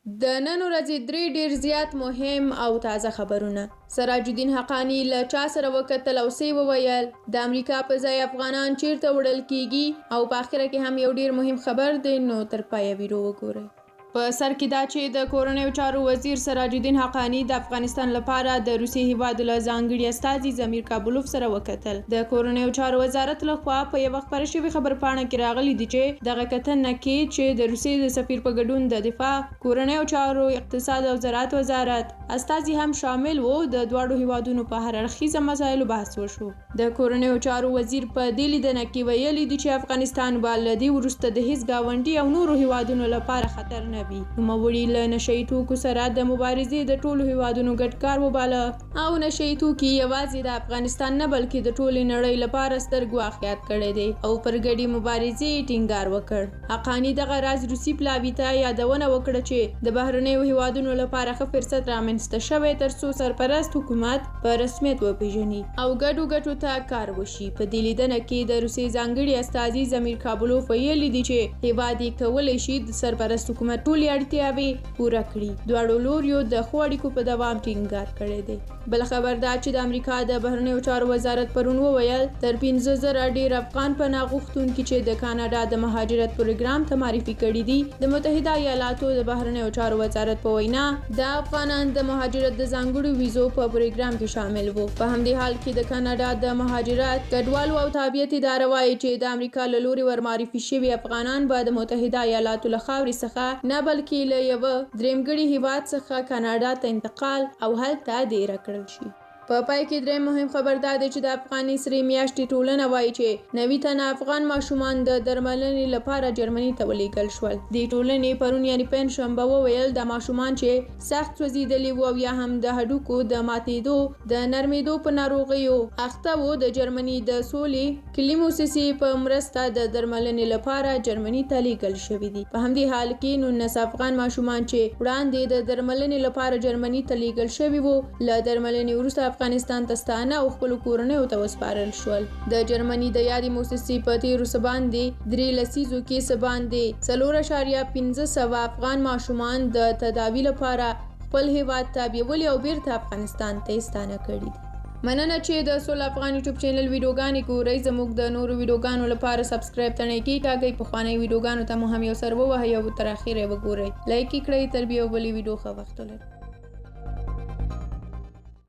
د نن ورځې درې ډیر زیات مهم او تازه خبرونه. سراج الدین حقانی له چا سره وکتل او څه وویل؟ د امریکا په ځای افغانان چیرته وړل کیږي؟ او په اخره کې هم یو ډیر مهم خبر دی، نو تر پایه ویډیو وګورئ. په سر کې دا چې د کورنیو چارو وزیر سراج الدین حقانی د افغانستان لپاره د روسیې هیواد له ځانګړي استازي ضمیر کابلوف سره وکتل. د کورنیو چارو وزارت لخوا په یوه خپره شوې خبرپاڼه کې راغلي دي چې دغه کتنه کې چې د روسیې د سفیر په ګډون د دفاع، کورنیو چارو، اقتصاد او زراعت وزارت استازي هم شامل وو. د دواړو هیوادونو په هر اړخیزه مسایلو بحث وشو. د کورنیو چارو وزیر په دې لیدنه کې ویلي دي چې افغانستان به له دې وروسته د هیڅ ګاونډي او نورو هیوادونو لپاره خطر نه وي. نوموړي له نشهیي توکو سره د مبارزې د ټولو هیوادونو ګډ کار وباله او نشهیي توکي یوازې د افغانستان نه بلکې د ټولې نړۍ لپاره ستر ګواښ یاد کړی دی او پر ګډې مبارزې ټینګار وکړ. حقانی دغه راز روسي پلاوي ته یادونه وکړه چې د بهرنیو هیوادونو لپاره ښه فرصت رامنځته شوی ترڅو سرپرست حکومت په رسمیت وپیژني او ګډو ګټو ته کار وشي. په دې لیدنه کې د روسیې ځانګړي استازي ضمیر کابلوف ویلي دي چې هیواد یې کولی شي د سرپرست حکومت ټولې اړتیاوې پوره کړي. دواړو لوریو د ښو اړیکو په دوام ټینګار کړی دی. بل خبر دا چې د امریکا د بهرنیو چارو وزارت پرون وویل تر 15,000 ډیر افغان پناه غوښتونکي چې د کاناډا د مهاجرت پروګرام ته معرفي کړي دي. د متحده ایالاتو د بهرنیو چارو وزارت په وینا د افغانان د مهاجرت د ځانګړو ویزو په پروګرام کې شامل وو. په همدې حال کې د کاناډا د مهاجرت کډوالو او تابعیت اداره وایي چې د امریکا له لوري ورمعرفي شوي افغانان به د متحده ایالاتو له خاورې څخه نه بلکې له یوه درېمګړي هیواد څخه کاناډا ته انتقال او هلته دیره کړل شي. په پای کې درېیم مهم خبر دا دی چې د افغاني سرې میاشتې ټولنه وایي چې 90 تنه افغان ماشومان د درملنې لپاره جرمني ته ولېږل شول. دې ټولنې پرون یعنې پنجشنبه وویل د ماشومان چې سخت سوځېدلي وو او یا هم د هډوکو د ماتېدو د نرمېدو په ناروغیو اخته وو د جرمني د سولې کلي موسسې په مرسته د درملنې لپاره جرمني ته لېږل شوي دي. په همدې حال کې 19 افغان ماشومان چې وړاندې د درملنې لپاره جرمني ته لېږل شوي وو له درملنې وروسته افغانستان ته ستانه او خپلو کورنیو ته وسپارل شول. د جرمني د یادې موسسې په تېرو څه باندې 3 لسیزو کې څه باندې 4.15 افغان ماشومان د تداوي لپاره خپل هیواد ته بیولي او بیرته افغانستان ته ستانه کړي دي. مننه چې د سول افغان یوټیوب چینل ویډیوګانې ګورئ. زموږ د نورو ویډیوګانو لپاره سبسکرایب ته نه کېږئ. پخوانۍ ویډیوګانو ته مو هم یو سر ووهئ او تر اخره وګورئ. لایک یې کړئ. تر بیا بلې ویډیو ښه وخت ولرئ.